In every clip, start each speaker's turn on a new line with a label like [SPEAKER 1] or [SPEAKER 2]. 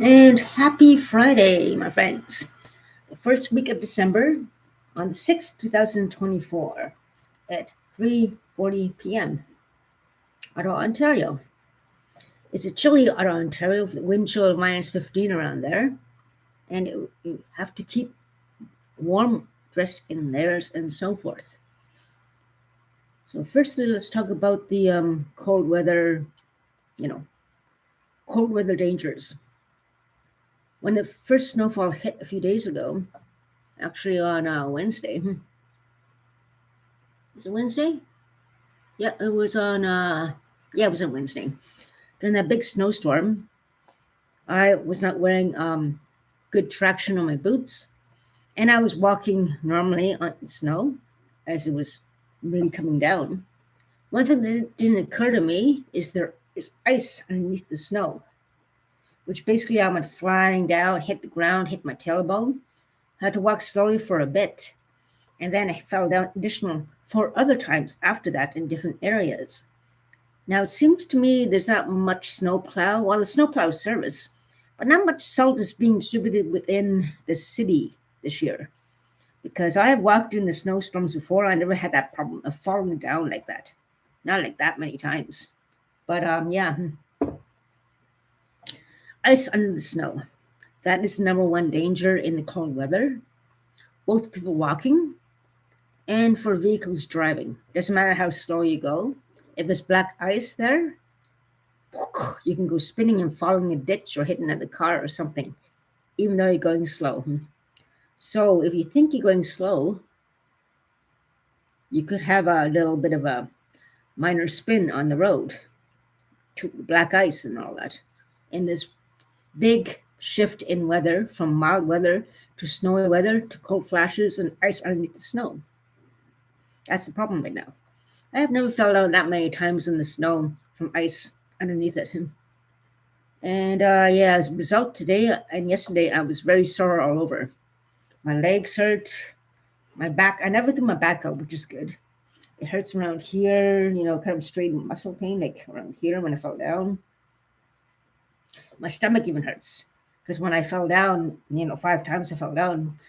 [SPEAKER 1] And happy Friday, my friends. The first week of December on the 6th, 2024 at 3:40 p.m. Ottawa, Ontario. It's a chilly Ottawa, Ontario, with wind chill of minus 15 around there. And you have to keep warm, dressed in layers and so forth. So firstly, let's talk about the cold weather, you know, cold weather dangers. When the first snowfall hit a few days ago, actually on Wednesday, is it Wednesday? Yeah, it was on. Yeah, it was on Wednesday. During that big snowstorm, I was not wearing good traction on my boots, and I was walking normally on snow as it was really coming down. One thing that didn't occur to me is there is ice underneath the snow, which basically I went flying down, hit the ground, hit my tailbone. I had to walk slowly for a bit, and then I fell down additional 4 other times after that in different areas. Now, it seems to me there's not much snowplow. Well, the snowplow service, but not much salt is being distributed within the city this year. Because I have walked in the snowstorms before, I never had that problem of falling down like that. Not like that many times. But yeah, ice under the snow. That is number one danger in the cold weather, both people walking and for vehicles driving. Doesn't matter how slow you go. If there's black ice there, you can go spinning and falling a ditch or hitting another car or something, even though you're going slow. So if you think you're going slow, you could have a little bit of a minor spin on the road to black ice and all that. And this big shift in weather from mild weather to snowy weather to cold flashes and ice underneath the snow. That's the problem right now. I have never fell down that many times in the snow from ice underneath it. And yeah, as a result, today and yesterday, I was very sore all over. My legs hurt, my back. I never threw my back out, which is good. It hurts around here, kind of straight muscle pain, like around here when I fell down. My stomach even hurts because when I fell down, 5 times I fell down,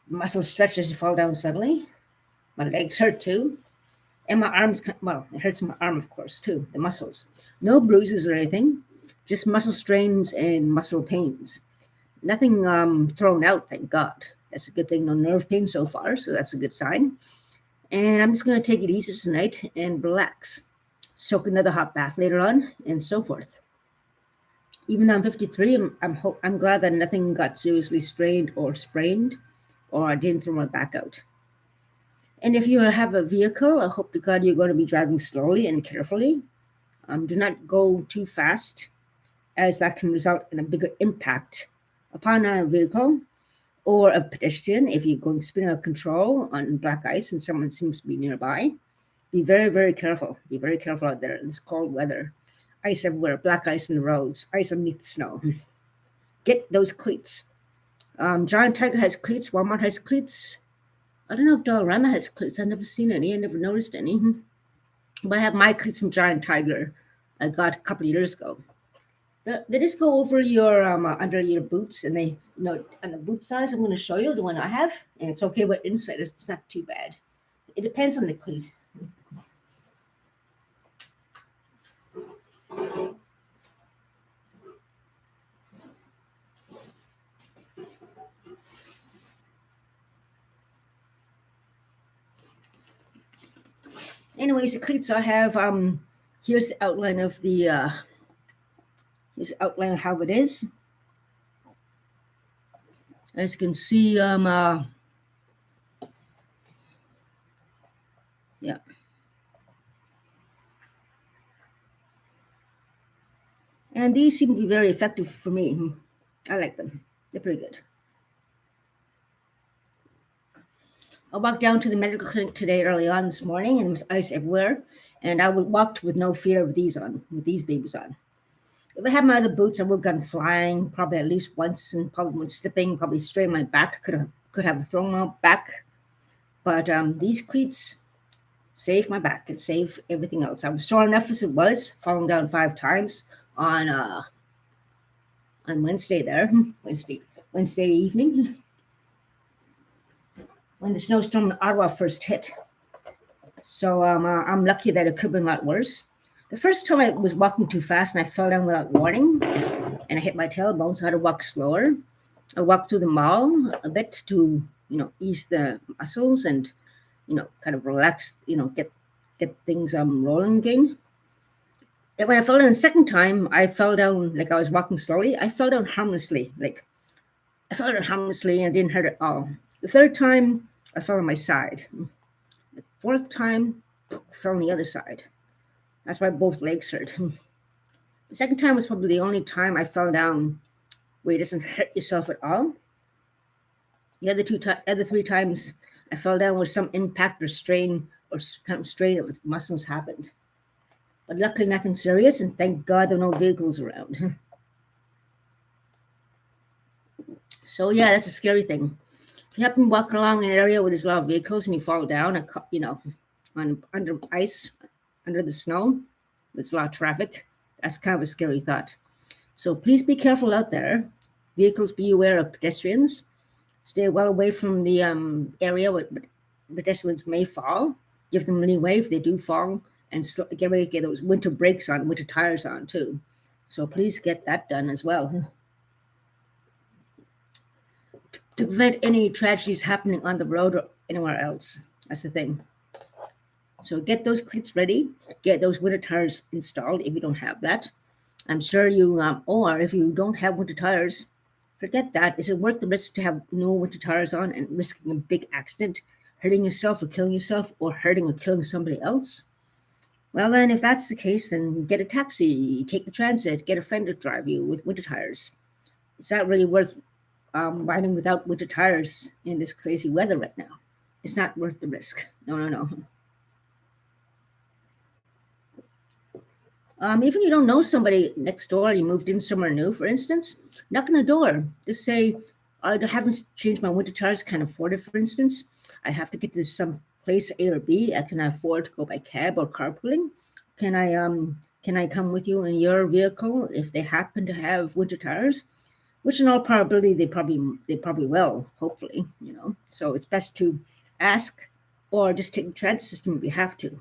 [SPEAKER 1] muscles stretch as you fall down suddenly. My legs hurt too. And my arms, well, it hurts my arm, of course, too, the muscles. No bruises or anything, just muscle strains and muscle pains. Nothing thrown out, thank God. That's a good thing. No nerve pain so far, so that's a good sign. And I'm just going to take it easy tonight and relax. Soak another hot bath later on, and so forth. Even though I'm 53, I'm glad that nothing got seriously strained or sprained, or I didn't throw my back out. And if you have a vehicle, I hope to God you're going to be driving slowly and carefully. Do not go too fast, as that can result in a bigger impact upon a vehicle or a pedestrian if you're going spinning out of control on black ice and someone seems to be nearby. Be very, very careful. Be very careful out there in this cold weather. Ice everywhere, black ice in the roads, ice underneath the snow. Get those cleats. Giant Tiger has cleats. Walmart has cleats. I don't know if Dollarama has cleats. I've never seen any. I never noticed any. But I have my cleats from Giant Tiger. I got a couple of years ago. They just go over your under your boots, and they on the boot size. I'm going to show you the one I have, and it's okay. But inside, it's not too bad. It depends on the cleat. Anyways, the cleats I have. Here's the outline of the. Here's the outline of how it is. As you can see, yeah. And these seem to be very effective for me. I like them. They're pretty good. I walked down to the medical clinic today early on this morning, and there was ice everywhere. And I walked with no fear of these on, with these babies on. If I had my other boots, I would have gone flying probably at least once, and probably went slipping, probably strained my back. Could have thrown my back, but these cleats saved my back and saved everything else. I was sore enough as it was, falling down 5 times on on Wednesday there, Wednesday evening, when the snowstorm in Ottawa first hit. So I'm lucky that it could have been a lot worse. The first time I was walking too fast and I fell down without warning and I hit my tailbone, so I had to walk slower. I walked through the mall a bit to, ease the muscles and, kind of relax, get things rolling again. And when I fell down the second time, I fell down like I was walking slowly. I fell down harmlessly, and didn't hurt at all. The third time, I fell on my side. The fourth time, I fell on the other side. That's why both legs hurt. The second time was probably the only time I fell down where it doesn't hurt yourself at all. The other three times I fell down with some impact or strain or kind of strain of the muscles happened. But luckily nothing serious, and thank God there are no vehicles around. So yeah, that's a scary thing. If you happen to walk along an area where there's a lot of vehicles and you fall down, under ice, under the snow, there's a lot of traffic. That's kind of a scary thought. So please be careful out there. Vehicles, be aware of pedestrians. Stay well away from the area where pedestrians may fall. Give them leeway if they do fall, and get ready to get those winter brakes on, winter tires on too. So please get that done as well. To prevent any tragedies happening on the road or anywhere else. That's the thing. So get those cleats ready. Get those winter tires installed if you don't have that. I'm sure you, or if you don't have winter tires, forget that. Is it worth the risk to have no winter tires on and risking a big accident, hurting yourself or killing yourself, or hurting or killing somebody else? Well, then, if that's the case, then get a taxi, take the transit, get a friend to drive you with winter tires. It's not really worth riding without winter tires in this crazy weather right now. It's not worth the risk. No. Even you don't know somebody next door, you moved in somewhere new, for instance, knock on the door. Just say, I haven't changed my winter tires, can't afford it, for instance. I have to get to some place A or B. I can afford to go by cab or carpooling. Can I come with you in your vehicle if they happen to have winter tires? Which in all probability they probably will, hopefully, So it's best to ask or just take the transit system if you have to.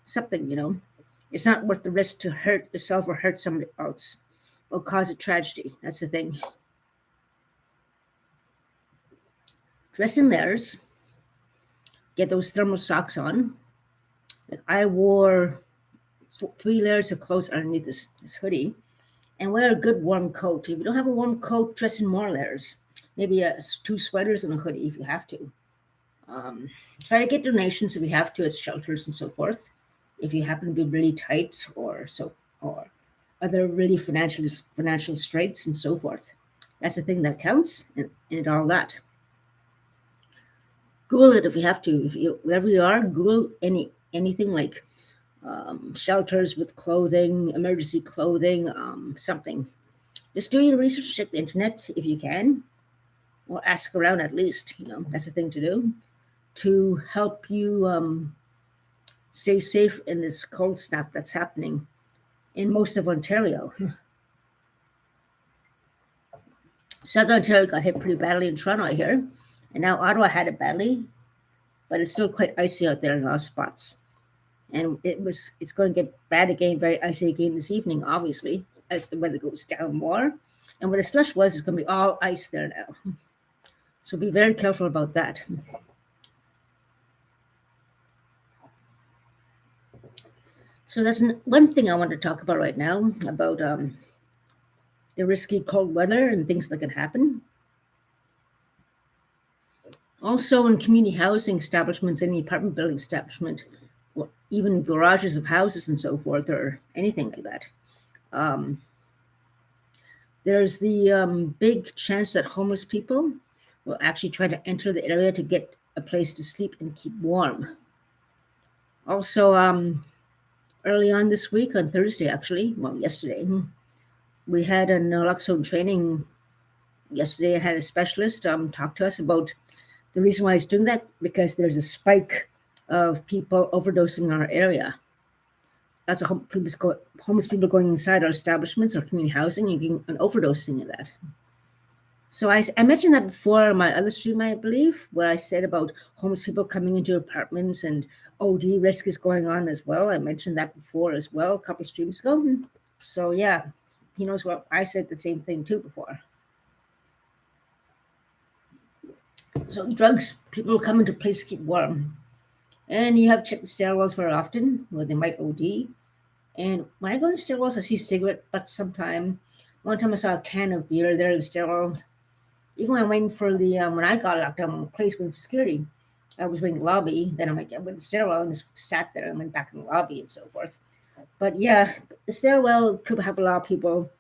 [SPEAKER 1] Something, It's not worth the risk to hurt yourself or hurt somebody else or cause a tragedy. That's the thing. Dress in layers. Get those thermal socks on. Like I wore 3 layers of clothes underneath this hoodie, and wear a good warm coat. If you don't have a warm coat, dress in more layers. Maybe 2 sweaters and a hoodie if you have to. Try to get donations if you have to at shelters and so forth. If you happen to be really tight or other really financial straits and so forth. That's the thing that counts and all that. Google it if you have to. Wherever you are, Google anything like shelters with clothing, emergency clothing, something. Just do your research, check the internet if you can, or ask around at least. That's the thing to do to help you stay safe in this cold snap that's happening in most of Ontario. Southern Ontario got hit pretty badly in Toronto, I hear, and now Ottawa had it badly, but it's still quite icy out there in a lot of spots. And it's going to get bad again, very icy again this evening, obviously, as the weather goes down more. And where the slush was, it's going to be all ice there now. So be very careful about that. So that's one thing I want to talk about right now, about the risky cold weather and things that can happen. Also in community housing establishments, any apartment building establishment, or even garages of houses and so forth, or anything like that. There's the big chance that homeless people will actually try to enter the area to get a place to sleep and keep warm. Also, early on this week, on Thursday actually, yesterday, we had a naloxone training yesterday. I had a specialist talk to us about the reason why he's doing that, because there's a spike of people overdosing in our area. lots of homeless people going inside our establishments or community housing and getting an overdosing of that. So I mentioned that before on my other stream, I believe, where I said about homeless people coming into apartments and OD risk is going on as well. I mentioned that before as well, a couple of streams ago. So yeah, he knows what I said the same thing too before. So drugs, people come into place to keep warm. And you have to check the stairwells very often, where they might OD. And when I go to the stairwells, I see cigarette butts sometime. One time I saw a can of beer there in the stairwell. Even when I went for the when I got locked down in the place waiting for security, I was waiting in the lobby. Then I went to the stairwell and just sat there and went back in the lobby and so forth. But yeah, the stairwell could have a lot of people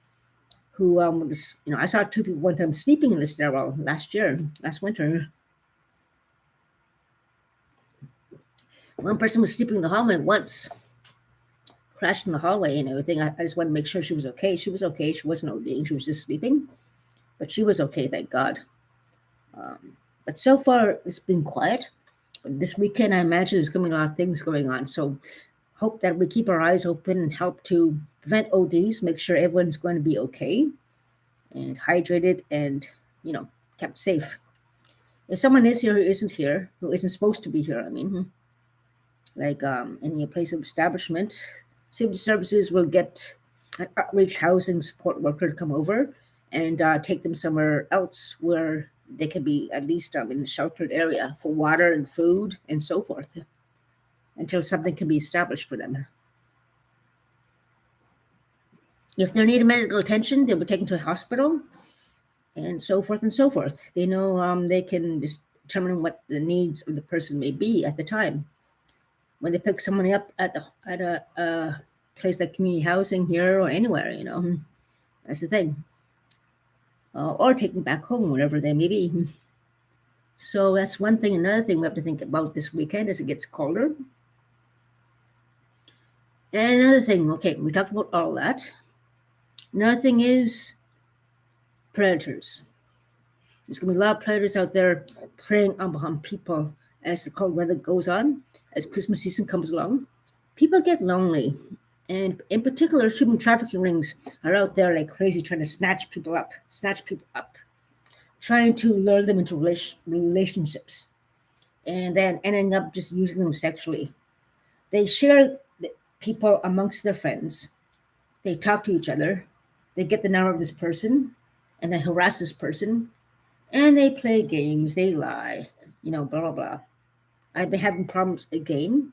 [SPEAKER 1] who was, I saw two people one time sleeping in the stairwell last winter. One person was sleeping in the hallway once, crashed in the hallway and everything. I just wanted to make sure she was okay. She was okay. She wasn't ODing. She was just sleeping, but she was okay, thank God. But so far, it's been quiet. But this weekend, I imagine there's going to be a lot of things going on. So hope that we keep our eyes open and help to prevent ODs, make sure everyone's going to be okay and hydrated and, kept safe. If someone is here who isn't supposed to be here, like any place of establishment, Safety Services will get an outreach housing support worker to come over and take them somewhere else where they can be at least in a sheltered area for water and food and so forth until something can be established for them. If they need medical attention, they'll be taken to a hospital and so forth and so forth. They know they can determine what the needs of the person may be at the time. When they pick someone up at a place like community housing here or anywhere, that's the thing. Or take them back home, wherever they may be. So that's one thing. Another thing we have to think about this weekend as it gets colder. And another thing, okay, we talked about all that. Another thing is predators. There's going to be a lot of predators out there preying upon people as the cold weather goes on, as Christmas season comes along. People get lonely. And in particular, human trafficking rings are out there like crazy trying to snatch people up, trying to lure them into relationships, and then ending up just using them sexually. They share people amongst their friends. They talk to each other. They get the number of this person, and they harass this person, and they play games. They lie, blah, blah, blah. I've been having problems again.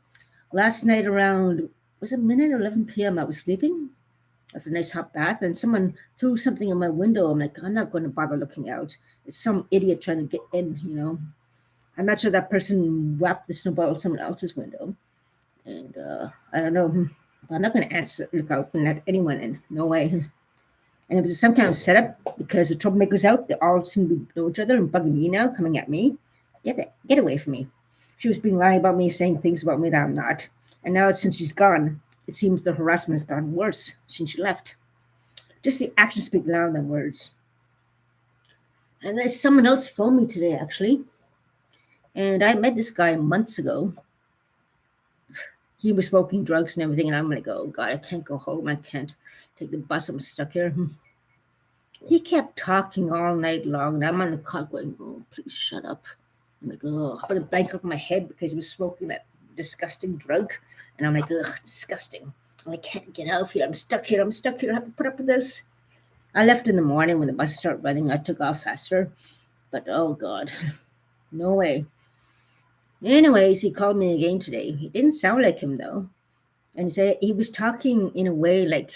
[SPEAKER 1] Last night around, was it midnight or 11 p.m., I was sleeping after a nice hot bath, and someone threw something in my window. I'm like, I'm not going to bother looking out. It's some idiot trying to get in. I'm not sure that person whacked the snowball at someone else's window. And I don't know. I'm not going to look out and let anyone in. No way. And it was some kind of setup because the troublemakers out, they all seem to know each other and bugging me now, coming at me. Get away from me. She was being lying about me, saying things about me that I'm not. And now since she's gone, it seems the harassment has gotten worse since she left. Just the actions speak louder than words. And there's someone else phoned me today, actually. And I met this guy months ago. He was smoking drugs and everything. And I'm like, oh, God, I can't go home. I can't take the bus. I'm stuck here. He kept talking all night long. And I'm on the cot going, oh, please shut up. I'm like, oh, I put a blanket over my head because he was smoking that disgusting drug. And I'm like, ugh, disgusting. I can't get out of here. I'm stuck here. I have to put up with this. I left in the morning when the bus started running. I took off faster. But, oh, God, no way. Anyways, he called me again today. He didn't sound like him, though. And he said he was talking in a way like,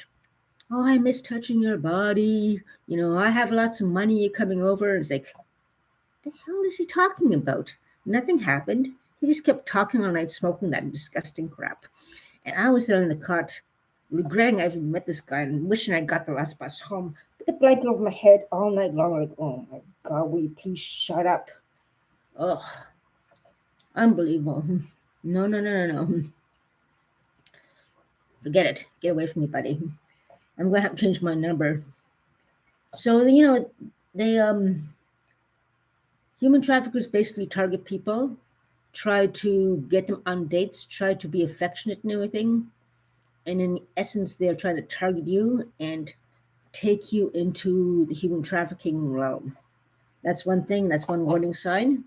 [SPEAKER 1] oh, I miss touching your body. I have lots of money. You're coming over. And it's like, what the hell is he talking about? Nothing happened. He just kept talking all night, smoking that disgusting crap. And I was there in the cot, regretting I even met this guy and wishing I got the last bus home. With the blanket over my head all night long, like, oh my God, will you please shut up? Ugh. Unbelievable. No. Forget it. Get away from me, buddy. I'm going to have to change my number. So, they, human traffickers basically target people, try to get them on dates, try to be affectionate and everything. And in essence, they're trying to target you and take you into the human trafficking realm. That's one thing. That's one warning sign.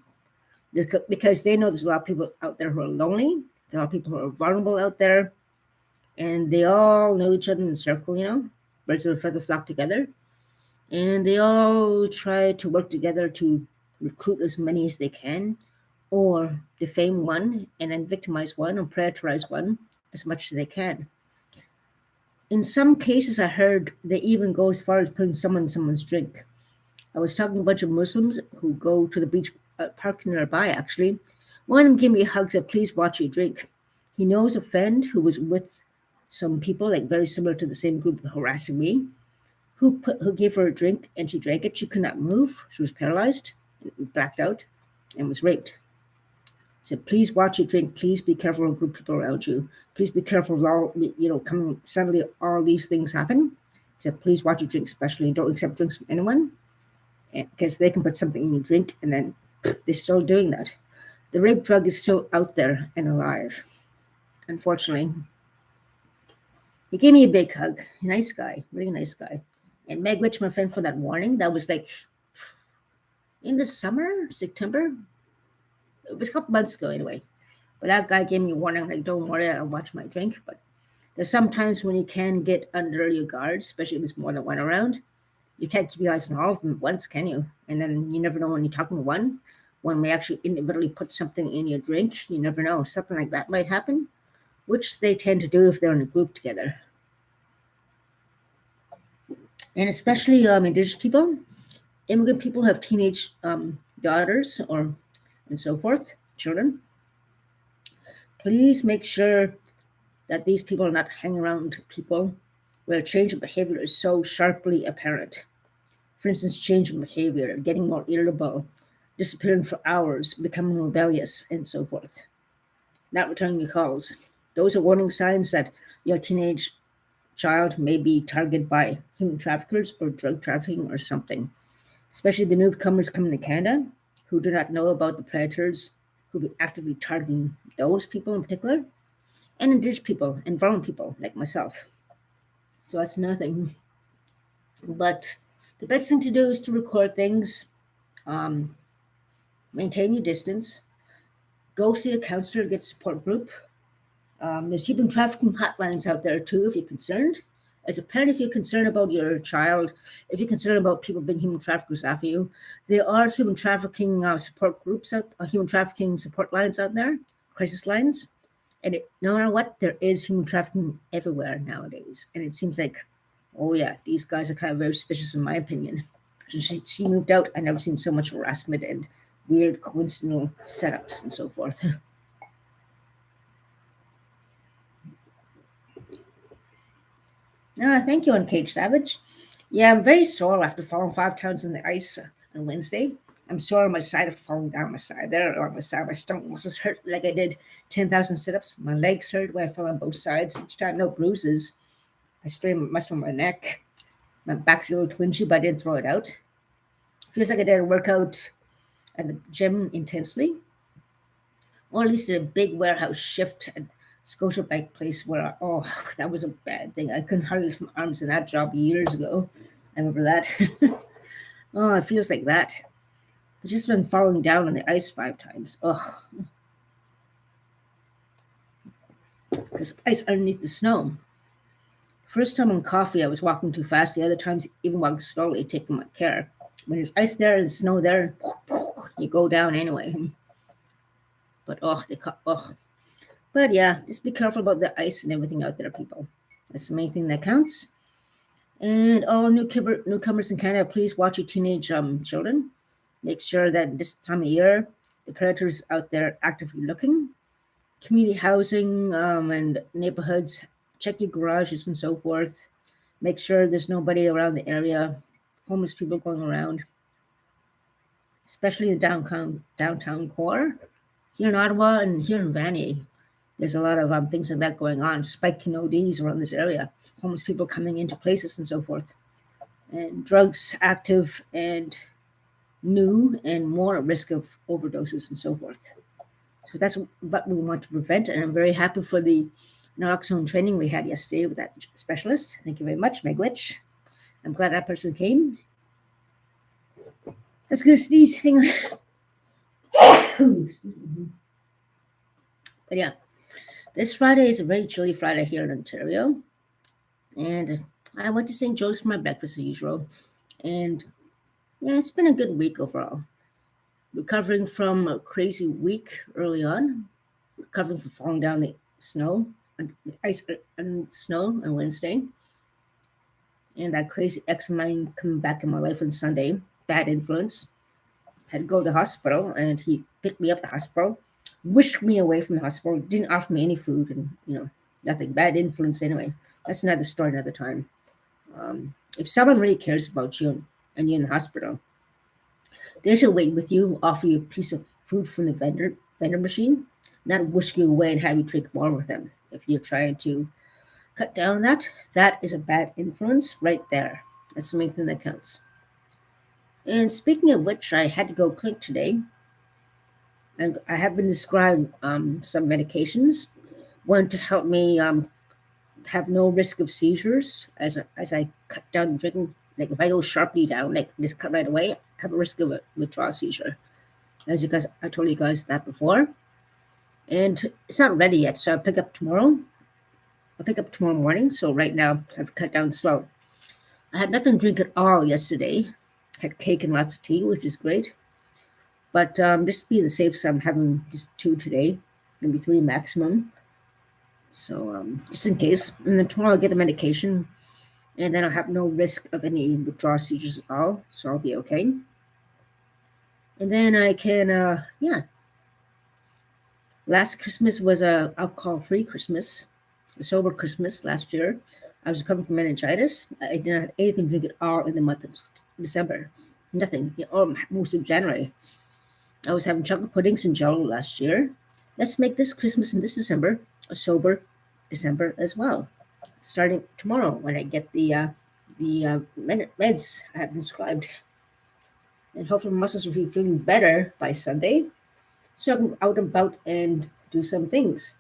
[SPEAKER 1] Because they know there's a lot of people out there who are lonely. There are a lot of people who are vulnerable out there, and they all know each other in a circle. Birds of a feather flock together, and they all try to work together to recruit as many as they can, or defame one and then victimize one and predatorize one as much as they can. In some cases, I heard they even go as far as putting someone in someone's drink. I was talking to a bunch of Muslims who go to the beach park nearby, actually. One of them gave me a hug, said, please watch your drink. He knows a friend who was with some people, like very similar to the same group harassing me, who gave her a drink and she drank it. She could not move. She was paralyzed, blacked out, and was raped. He said, please watch your drink. Please be careful of group people around you. Please be careful of all, coming, suddenly all these things happen. He said, please watch your drink, especially, and don't accept drinks from anyone, because they can put something in your drink and then they're still doing that. The rape drug is still out there and alive, unfortunately. He gave me a big hug. Nice guy, really nice guy. And Meg Rich, my friend, for that warning. That was like in the summer, September. It was a couple months ago anyway. But that guy gave me a warning, like, don't worry, I'll watch my drink. But there's sometimes when you can get under your guard, especially if there's more than one around. You can't keep your eyes on all of them at once, can you? And then you never know when you're talking to one may actually inadvertently put something in your drink. You never know. Something like that might happen, which they tend to do if they're in a group together. And especially indigenous people, immigrant people have teenage daughters and so forth, children. Please make sure that these people are not hanging around people where change of behavior is so sharply apparent. For instance, change in behavior, getting more irritable, disappearing for hours, becoming rebellious, and so forth. Not returning your calls. Those are warning signs that your teenage child may be targeted by human traffickers or drug trafficking or something. Especially the newcomers coming to Canada who do not know about the predators who be actively targeting those people in particular, and indigenous people and vulnerable people like myself. So that's another thing. But the best thing to do is to record things, maintain your distance, go see a counselor, get a support group. There's human trafficking hotlines out there too if you're concerned. As a parent, if you're concerned about your child, if you're concerned about people being human traffickers after you, there are human trafficking support groups human trafficking support lines out there, crisis lines. And no matter what, there is human trafficking everywhere nowadays. And it seems like, oh yeah, these guys are kind of very suspicious in my opinion. Since she moved out, I've never seen so much harassment and weird coincidental setups and so forth. Thank you, Uncaged Savage. Yeah, I'm very sore after falling 5 times in the ice on Wednesday. I'm sore on my side after falling down my side there, or my side. My stomach muscles hurt like I did 10,000 sit-ups. My legs hurt when I fell on both sides. Each time, no bruises. I strained my muscle in my neck. My back's a little twingy, but I didn't throw it out. Feels like I did a workout at the gym intensely, or at least a big warehouse shift at Scotiabank place where, that was a bad thing. I couldn't hardly lift my arms in that job years ago. I remember that. Oh, it feels like that. I've just been falling down on the ice 5 times. Because ice underneath the snow. First time on coffee, I was walking too fast. The other times, even walking slowly, taking my care. When there's ice there and snow there, you go down anyway. But But yeah, just be careful about the ice and everything out there, people. That's the main thing that counts. And all newcomers in Canada, please watch your teenage children. Make sure that this time of year, the predators out there actively looking. Community housing and neighborhoods, check your garages and so forth. Make sure there's nobody around the area, homeless people going around, especially in downtown core. Here in Ottawa and here in Vanier, there's a lot of things like that going on, spiking ODs around this area, homeless people coming into places and so forth, and drugs active and new and more at risk of overdoses and so forth. So that's what we want to prevent. And I'm very happy for the naloxone training we had yesterday with that specialist. Thank you very much, Megwitch. I'm glad that person came. Let's go sneeze. Hang on. But yeah, this Friday is a very chilly Friday here in Ontario. And I went to St. Joe's for my breakfast as usual. And yeah, it's been a good week overall. Recovering from a crazy week early on, recovering from falling down the snow, ice and snow on Wednesday. And that crazy ex of mine coming back in my life on Sunday, bad influence. Had to go to the hospital and he picked me up at the hospital, whisked me away from the hospital, didn't offer me any food and, nothing. Bad influence anyway. That's another story another time. If someone really cares about you and you're in the hospital, they should wait with you, offer you a piece of food from the vendor machine, not whisk you away and have you drink water with them. If you're trying to cut down on that, that is a bad influence right there. That's the main thing that counts. And speaking of which, I had to go clinic today, and I have been prescribed some medications, one to help me have no risk of seizures as I cut down drinking. Like if I go sharply down, like just cut right away, I have a risk of a withdrawal seizure. As you guys, I told you guys that before, and it's not ready yet, so I'll pick up tomorrow. I'll pick up tomorrow morning. So right now I've cut down slow. I had nothing to drink at all yesterday. Had cake and lots of tea, which is great. But just to be the safe side, I'm having just 2 today, maybe 3 maximum. So just in case. And then tomorrow I'll get the medication, and then I'll have no risk of any withdrawal seizures at all. So I'll be okay. And then I can, Last Christmas was a alcohol-free Christmas, a sober Christmas last year. I was recovering from meningitis. I did not have anything to drink at all in the month of December. Nothing, or most of January. I was having chocolate puddings and jello last year. Let's make this Christmas and this December a sober December as well. Starting tomorrow when I get the meds I have prescribed. And hopefully my muscles will be feeling better by Sunday, so I can go out and about and do some things.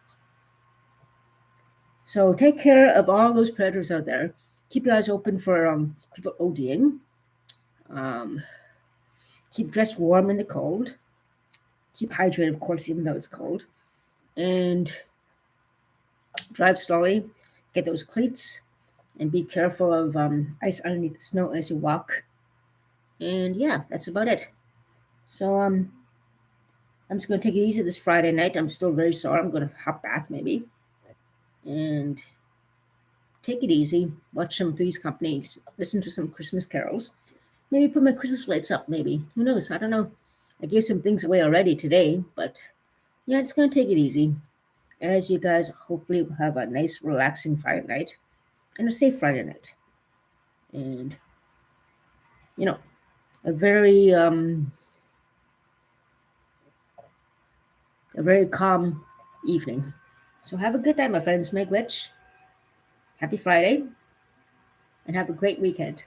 [SPEAKER 1] So take care of all those predators out there. Keep your eyes open for people ODing. Um, keep dressed warm in the cold. Keep hydrated, of course, even though it's cold. And drive slowly. Get those cleats. And be careful of ice underneath the snow as you walk. And yeah, that's about it. So I'm just going to take it easy this Friday night. I'm still very sore. I'm going to hot bath maybe. And take it easy. Watch some Three's Company. Listen to some Christmas carols. Maybe put my Christmas lights up, maybe. Who knows? I don't know. I gave some things away already today, but yeah, it's going to take it easy. As you guys hopefully will have a nice, relaxing Friday night and a safe Friday night. And, a very calm evening. So have a good time, my friends. Make rich. Happy Friday, and have a great weekend.